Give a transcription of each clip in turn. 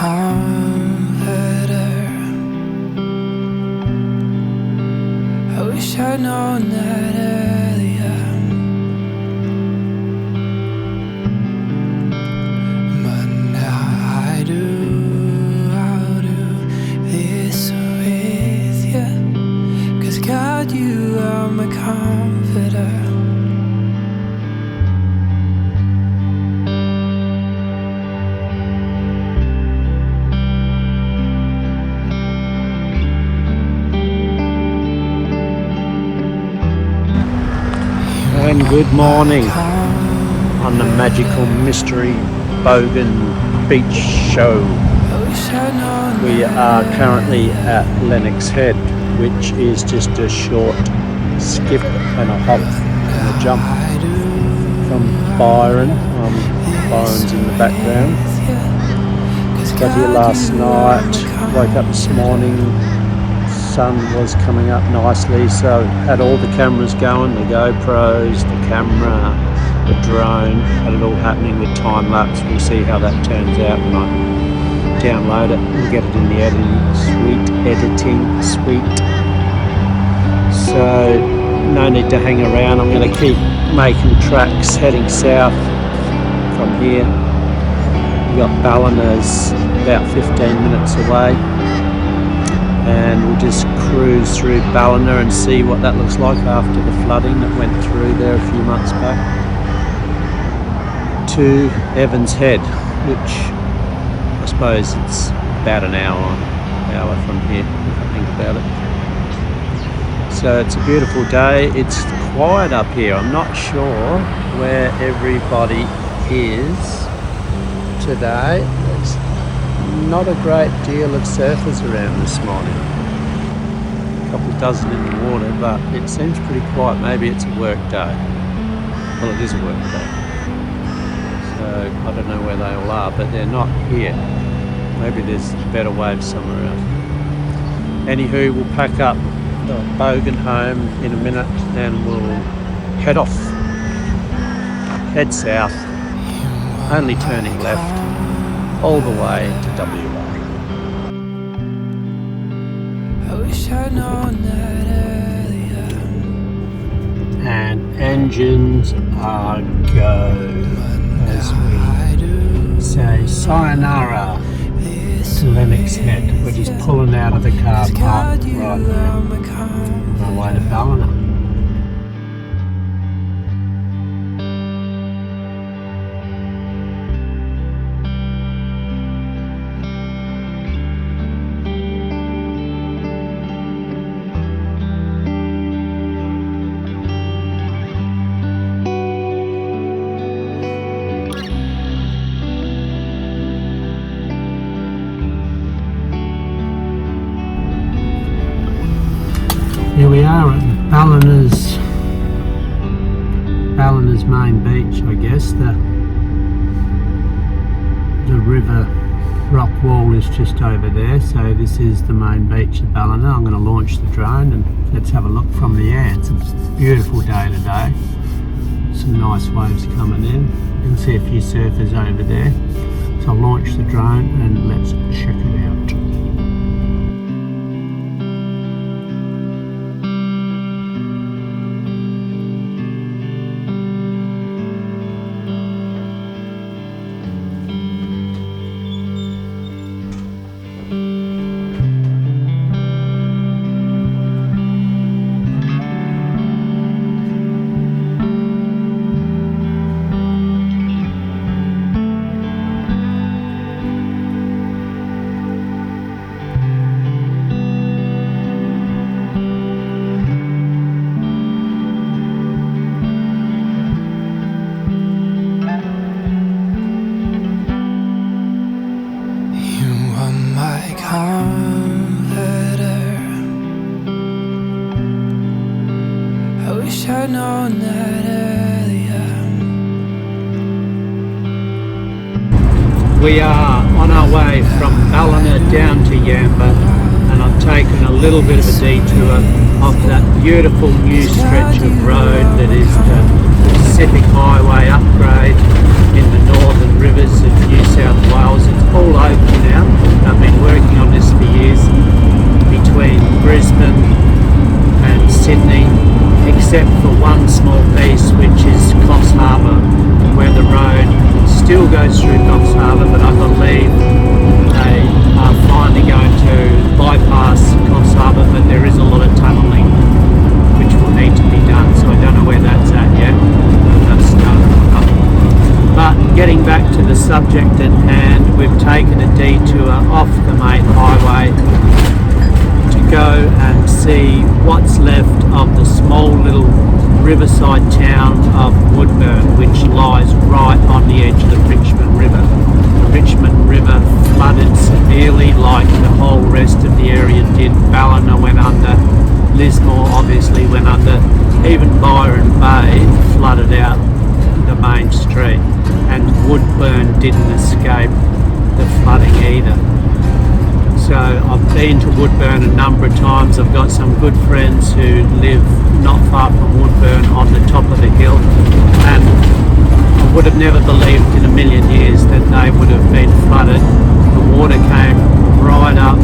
comforter. I wish I'd known that earlier, but now I do. I'll do this with you, 'cause God, you are my comforter. And good morning on the magical mystery Bogan Beach show. We are currently at Lennnox Head, which is just a short skip and a hop and a jump from Byron. Byron's in the background. Got here last night, woke up this morning, sun was coming up nicely, so had all the cameras going, the GoPros, the camera, the drone, had it all happening with time lapse. We'll see how that turns out when I download it and get it in the editing suite. So no need to hang around. I'm going to keep making tracks heading south from here. We've got Balliners about 15 minutes away, and we'll just cruise through Ballina and see what that looks like after the flooding that went through there a few months back, to Evans Head, which I suppose it's about an hour from here if I think about it. So it's a beautiful day. It's quiet up here. I'm not sure where everybody is today. There's not a great deal of surfers around this morning. A couple dozen in the water, but it seems pretty quiet. Maybe it's a work day. Well, it is a work day. So I don't know where they all are, but they're not here. Maybe there's better waves somewhere else. Anywho, we'll pack up the Bogan home in a minute and we'll head off. Head south, only turning left, all the way to WA. I wish I'd known that earlier. And engines are go as we say sayonara to Lennnox Head. We're just pulling out of the car park right now on our way to Ballina. Here we are at Ballina's main beach, I guess. The river rock wall is just over there, so this is the main beach of Ballina. I'm going to launch the drone and let's have a look from the air. It's a beautiful day today. Some nice waves coming in. You can see a few surfers over there. So I'll launch the drone and let's check it out. Comforter. I wish I'd known that earlier. We are on our way from Ballina down to Yamba, and I've taken a little bit of a detour off that beautiful new stretch of road that is the Pacific Highway upgrade in the northern rivers of New South Wales. It's all open now. except for one small piece, which is Coffs Harbour, where the road still goes through Coffs Harbour, but I believe they are finally going to bypass Coffs Harbour, but there is a lot of tunnelling which will need to be done, so I don't know where that's at yet. That's started or not. But getting back to the subject at hand, we've taken a detour off the main highway to go and see what's left of the small little riverside town of Woodburn, which lies right on the edge of the Richmond River. The Richmond River flooded severely like the whole rest of the area did. Ballina went under, Lismore obviously went under, even Byron Bay flooded out the main street, and Woodburn didn't escape the flooding either. So I've been to Woodburn a number of times. I've got some good friends who live not far from Woodburn on the top of the hill, and I would have never believed in a million years that they would have been flooded. The water came right up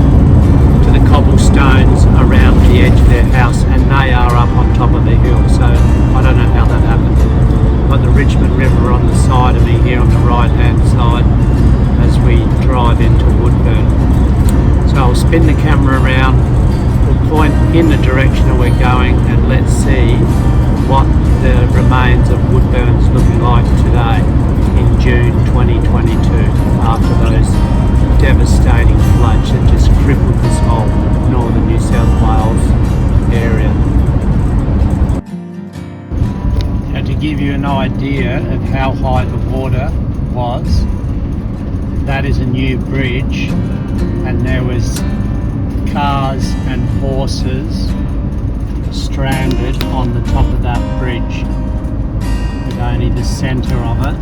to the cobblestones around the edge of their house, and they are up on top of the hill, so I don't know how that happened. Got the Richmond River on the side of me here on the right hand side as we drive into Woodburn. So I'll spin the camera around, we'll point in the direction that we're going, and let's see what the remains of Woodburn's looking like today in June 2022 after those devastating floods that just crippled this whole northern New South Wales area. Now, to give you an idea of how high the water was, that is a new bridge, and there was cars and horses stranded on the top of that bridge, with only the centre of it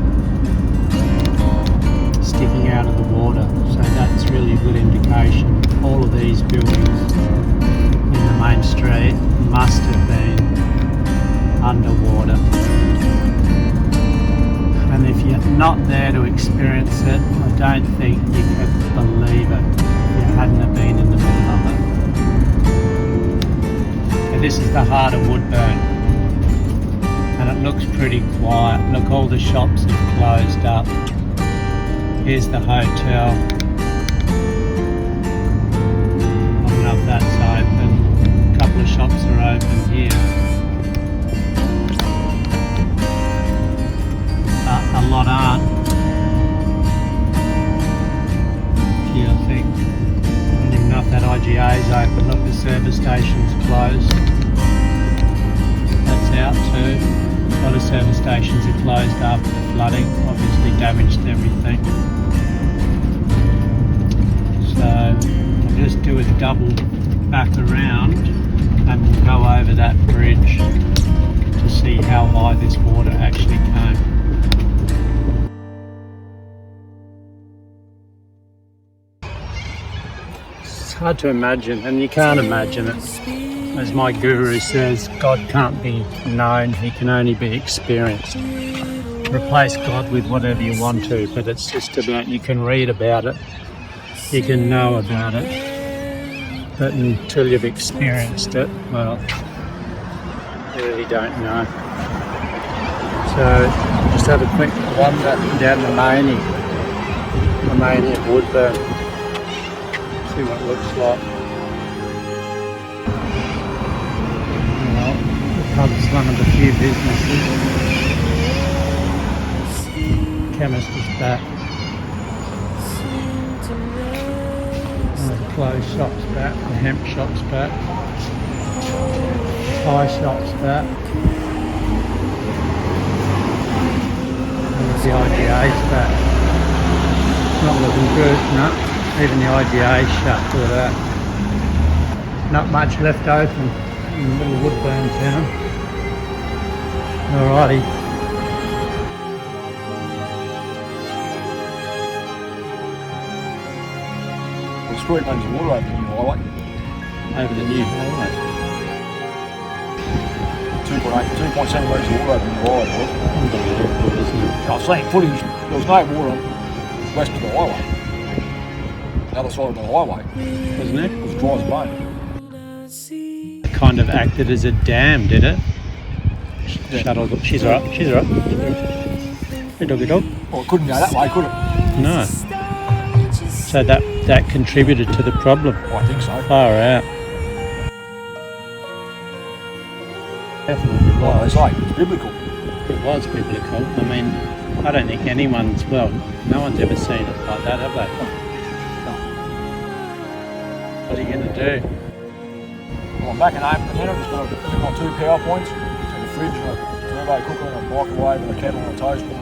sticking out of the water. So that's really a good indication. All of these buildings in the main street must have been underwater. And if you're not there to experience it, I don't think you could believe it if you hadn't have been in the middle of it. And this is the heart of Woodburn, and it looks pretty quiet. Look, all the shops have closed up. Here's the hotel. I don't know if that's open. A couple of shops are open here. A lot aren't. Gee, I think. I don't even know if that IGA is open. Look, the service station's closed. That's out too. A lot of service stations are closed after the flooding. Obviously damaged everything. So I'll just do a double back around and we'll go over that bridge to see how high this water actually came. It's hard to imagine, and you can't imagine it. As my guru says, God can't be known, he can only be experienced. Replace God with whatever you want to, but it's just about, you can read about it, you can know about it, but until you've experienced it, well, you really don't know. So just have a quick wander down the main of Woodburn, see what it looks like. Well, the pub's one of the few businesses. Chemist is back. One of the clothes shop's back, the hemp shop's back, pie shop's back. And the IGA's back. Not looking good, no. Even the IGA's shut, look at that. Not much left open in the little Woodburn town. Alrighty. The street runs water over the new highway. Over the new highway. 2.7 metres of water over the new highway. Unbelievable, isn't it? I've seen footage, there was no water west of the highway. The other side of the highway. Wasn't it? It was dry as a bone. Kind of acted as a dam, did it? shuttle. She's all right. She's all right. Hey, doggy dog. Well, it couldn't go that way, could it? No. So that contributed to the problem. I think so. Far out. Definitely Like they was. say, it's biblical. It was biblical. I mean, I don't think anyone's, well, no one's ever seen it like that, have they? No. What are you going to do? Well, I'm back in home at the minute. I've just got my 2 power points and a fridge and a turbo cooker and a microwave and a kettle and a toaster.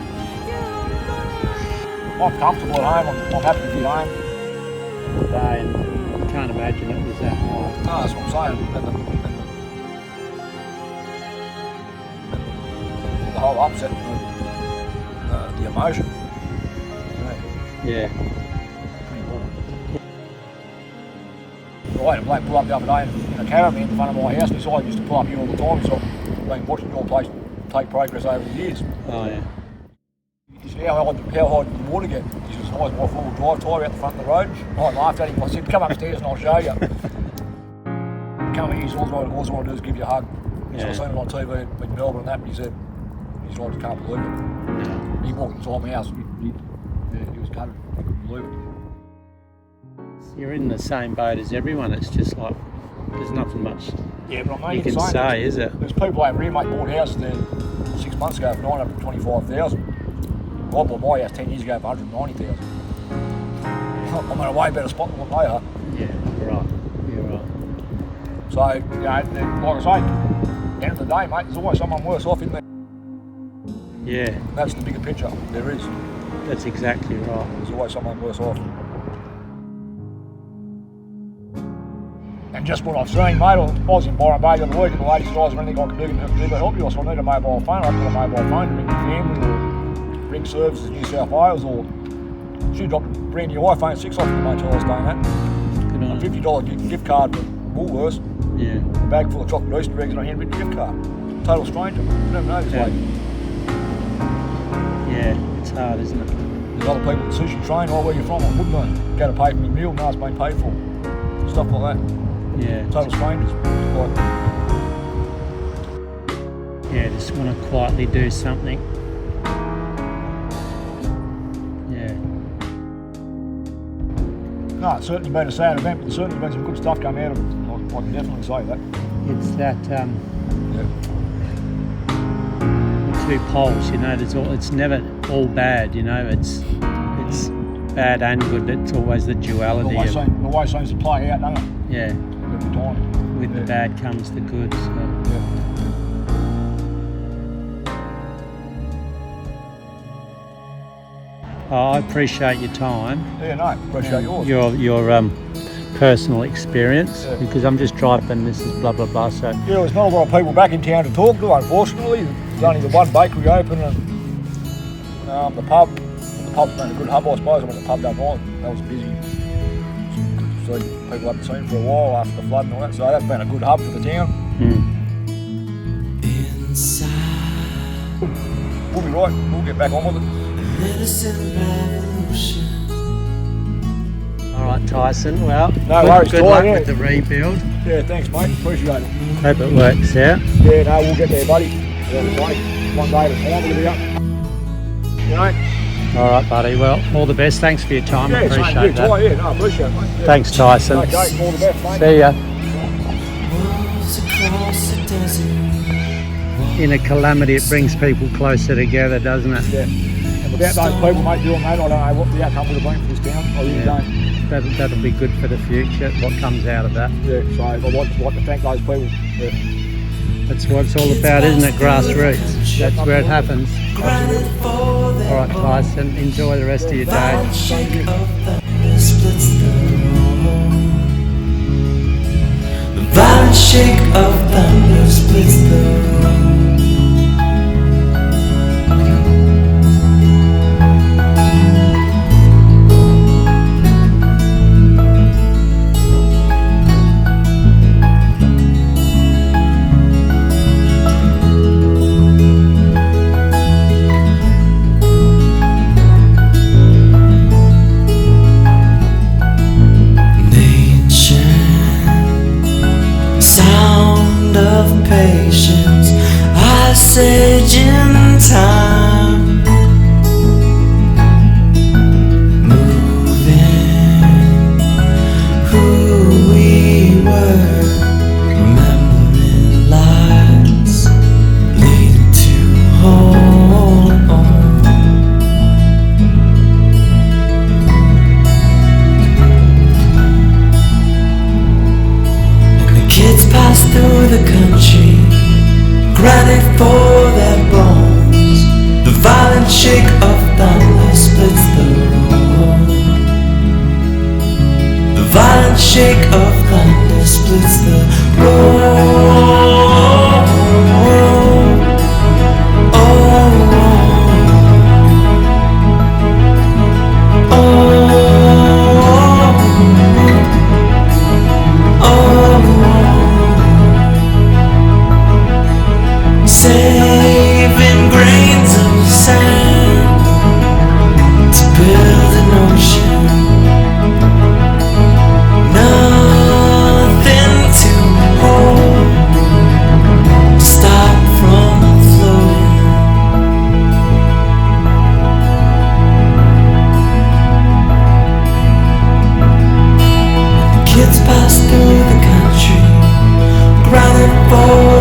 I'm comfortable at home. I'm happy to be home. Day, and I can't imagine it was that high. No, that's what I'm saying. And the whole upset, the emotion. Yeah. I had a bloke pull up the other day in a caravan in front of my house. This I used to pull up here all the time, so I've been watching your place take progress over the years. Oh, yeah. He said, how high did the water get? He said, as high as my 4-wheel drive tyre out the front of the road. I laughed at him. I said, come upstairs and I'll show you. Come here, all I want to do is give you a hug. Yeah. So I seen him on TV in Melbourne and that, and he said, I just can't believe it. Yeah. He walked inside my house, he was gutted. He couldn't believe it. You're in the same boat as everyone. It's just like, there's nothing much Yeah, but I mean, you can say, is it? There's people over here, mate, bought houses there 6 months ago for $925,000. I bought my house 10 years ago for $190,000. I'm in a way better spot than what they are. Yeah, right. You're right. So, you know, like I say, at the end of the day, mate, there's always someone worse off, isn't there? Yeah, That's the bigger picture. There is. that's exactly right. There's always someone worse off. And just what I've seen, mate, I was in Byron Bay the other week and the lady said, is there anything I can do to help you? I said, I need a mobile phone. I've got a mobile phone to ring your family or ring services New South Wales, or she dropped a brand new iPhone 6 off the mate while I was doing that. Good A on you. $50 gift card from Woolworths, Yeah. a bag full of chocolate Easter eggs and a handwritten gift card. Total stranger. You never know this Yeah. lady. Yeah, it's hard, isn't it? There's other people at sushi train, oh, where you from? I wouldn't know. Go to pay for my meal, no, it's been paid for. Stuff like that. Yeah. Total strangers. Like, Yeah, just want to quietly do something. Yeah. no, it's certainly been a sad event, but there's certainly been some good stuff come out of it. I can definitely say that. It's that Yeah. the two poles, you know. It's never all bad, you know. It's bad and good. It's always the duality. Always seems to play out, doesn't it? Yeah. Every time. With the bad comes the good. So. Yeah. Oh, I appreciate your time. Yeah, no, appreciate yours. Your personal experience, Yeah. because I'm just driving. This is blah blah blah. So Yeah, there's not a lot of people back in town to talk to, unfortunately. There's only the one bakery open and the pub. The pub's been a good hub, I suppose. I went to the pub that night. That was busy. So people I haven't seen for a while after the flood and all that. So that's been a good hub for the town. We'll be right. We'll get back on with it. all right, Tyson. Well, No worries, good Ty, luck yeah. with the rebuild. Yeah, thanks, mate. Appreciate it. Hope it works out. Yeah, no, we'll get there, buddy. Yeah, one day at a time, we'll be up. You know? All right, buddy. Well, all the best. Thanks for your time. I Yeah, same appreciate here, that. Ty. Yeah, no, appreciate it, mate. Yeah. Thanks, Tyson. Okay, all the best, mate. See ya. In a calamity, it brings people closer together, doesn't it? Yeah. And without those people, mate, you and mate, I don't know what the outcome would have been for this town. I really Yeah. don't. That'll be good for the future, what comes out of that. Yeah, so I'd like to thank those people. Yeah. That's what it's all about, isn't it? Grassroots. That's where it happens. All right, Tyson, enjoy the rest of your day. The violent shake of thunder splits the room. Sound of patience, age in time, moving who we were, remembering lives leading to home. And the kids pass through the country, granite for their bones. The violent shake of thunder splits the road. The violent shake of thunder splits the road. Oh, oh, oh, oh. Saving grains of sand to build an ocean. Nothing to hold, to stop from floating. Kids pass through the country, grounded for